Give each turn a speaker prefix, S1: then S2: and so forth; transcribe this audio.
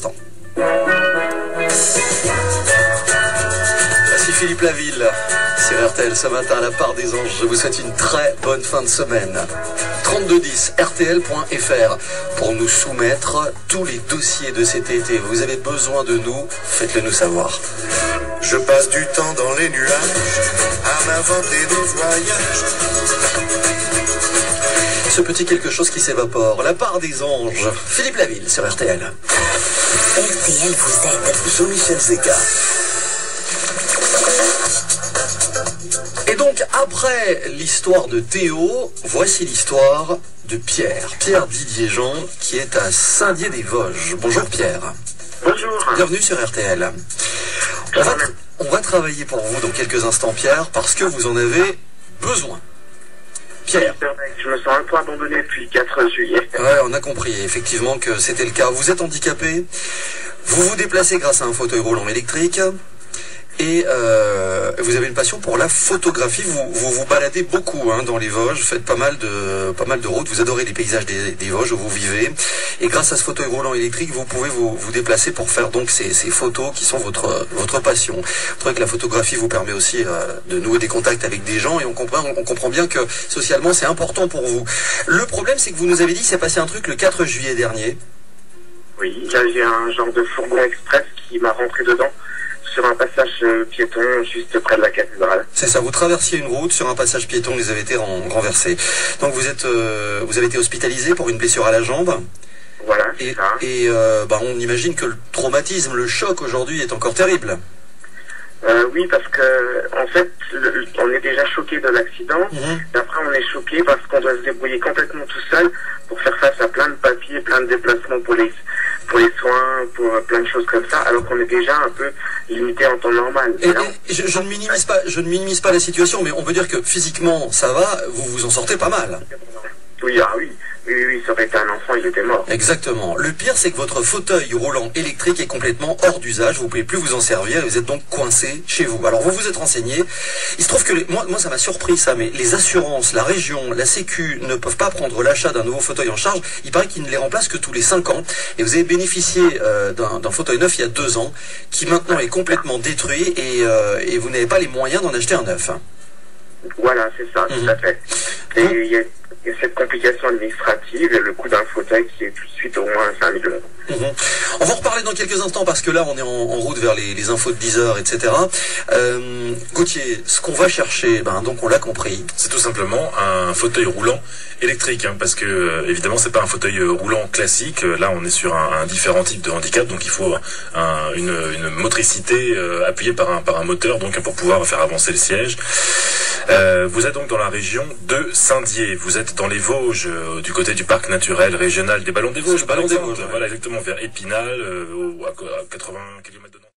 S1: Voici Philippe Laville sur RTL ce matin à la part des anges. Je vous souhaite une très bonne fin de semaine. 3210 rtl.fr pour nous soumettre tous les dossiers de cet été. Vous avez besoin de nous, faites-le nous savoir.
S2: Je passe du temps dans les nuages à m'inventer des voyages.
S1: Ce petit quelque chose qui s'évapore, la part des anges. Philippe Laville sur RTL.
S3: RTL vous aide.
S1: Jean-Michel Zeka. Et donc, après l'histoire de Théo, voici l'histoire de Pierre. Pierre Didier Jean, qui est à Saint-Dié-des-Vosges. Bonjour Pierre.
S4: Bonjour.
S1: Bienvenue sur RTL. On va travailler pour vous dans quelques instants, Pierre, parce que vous en avez besoin. Pierre.
S4: Je me sens un peu abandonné depuis 4 juillet.
S1: Ouais, on a compris effectivement que c'était le cas. Vous êtes handicapé, vous vous déplacez grâce à un fauteuil roulant électrique et vous avez une passion pour la photographie. Vous baladez beaucoup dans les Vosges, vous faites pas mal de routes, vous adorez les paysages des Vosges où vous vivez. Et grâce à ce fauteuil roulant électrique, vous pouvez vous déplacer pour faire donc ces photos qui sont votre passion. Vous trouvez que la photographie vous permet aussi de nouer des contacts avec des gens et on comprend bien que socialement c'est important pour vous. Le problème c'est que vous nous avez dit qu'il s'est passé un truc le 4 juillet dernier.
S4: Oui, là j'ai un genre de fourgon express qui m'a rentré dedans sur un passage piéton juste près de la cathédrale.
S1: C'est ça, vous traversiez une route sur un passage piéton, vous avez été renversé. Donc vous avez été hospitalisé pour une blessure à la jambe.
S4: Voilà, c'est ça.
S1: Et on imagine que le traumatisme, le choc aujourd'hui est encore terrible.
S4: Oui, parce que en fait, on est déjà choqué de l'accident. Et après, on est choqué parce qu'on doit se débrouiller complètement tout seul pour faire face à plein de papiers, plein de déplacements pour les soins, pour plein de choses comme ça, alors qu'on est déjà un peu limité en temps normal.
S1: Et je ne minimise pas la situation, mais on peut dire que physiquement, ça va, vous vous en sortez pas mal.
S4: Oui, oui, ça aurait été un enfant, il était mort.
S1: Exactement. Le pire, c'est que votre fauteuil roulant électrique est complètement hors d'usage. Vous ne pouvez plus vous en servir et vous êtes donc coincé chez vous. Alors, vous vous êtes renseigné. Il se trouve que, moi, ça m'a surpris, ça, mais les assurances, la région, la Sécu ne peuvent pas prendre l'achat d'un nouveau fauteuil en charge. Il paraît qu'ils ne les remplacent que tous les 5 ans. Et vous avez bénéficié d'un fauteuil neuf il y a 2 ans, qui maintenant est complètement détruit et vous n'avez pas les moyens d'en acheter un neuf.
S4: Voilà, c'est ça, tout à fait. Et il y a cette complication administrative et le coût d'un fauteuil qui est tout de suite au moins 5 000 €.
S1: On va en reparler dans quelques instants parce que là on est en route vers les infos de 10h, etc. Gauthier, ce qu'on va chercher, donc on l'a compris.
S5: C'est tout simplement un fauteuil roulant électrique, parce que évidemment c'est pas un fauteuil roulant classique. Là on est sur un différent type de handicap, donc il faut une motricité appuyée par un moteur, donc pour pouvoir faire avancer le siège. Vous êtes donc dans la région de Saint-Dié. Vous êtes dans les Vosges, du côté du parc naturel régional des Ballons des Vosges.
S1: Ballons des Vosges,
S5: voilà, exactement, vers Épinal, à 80 km de Nantes.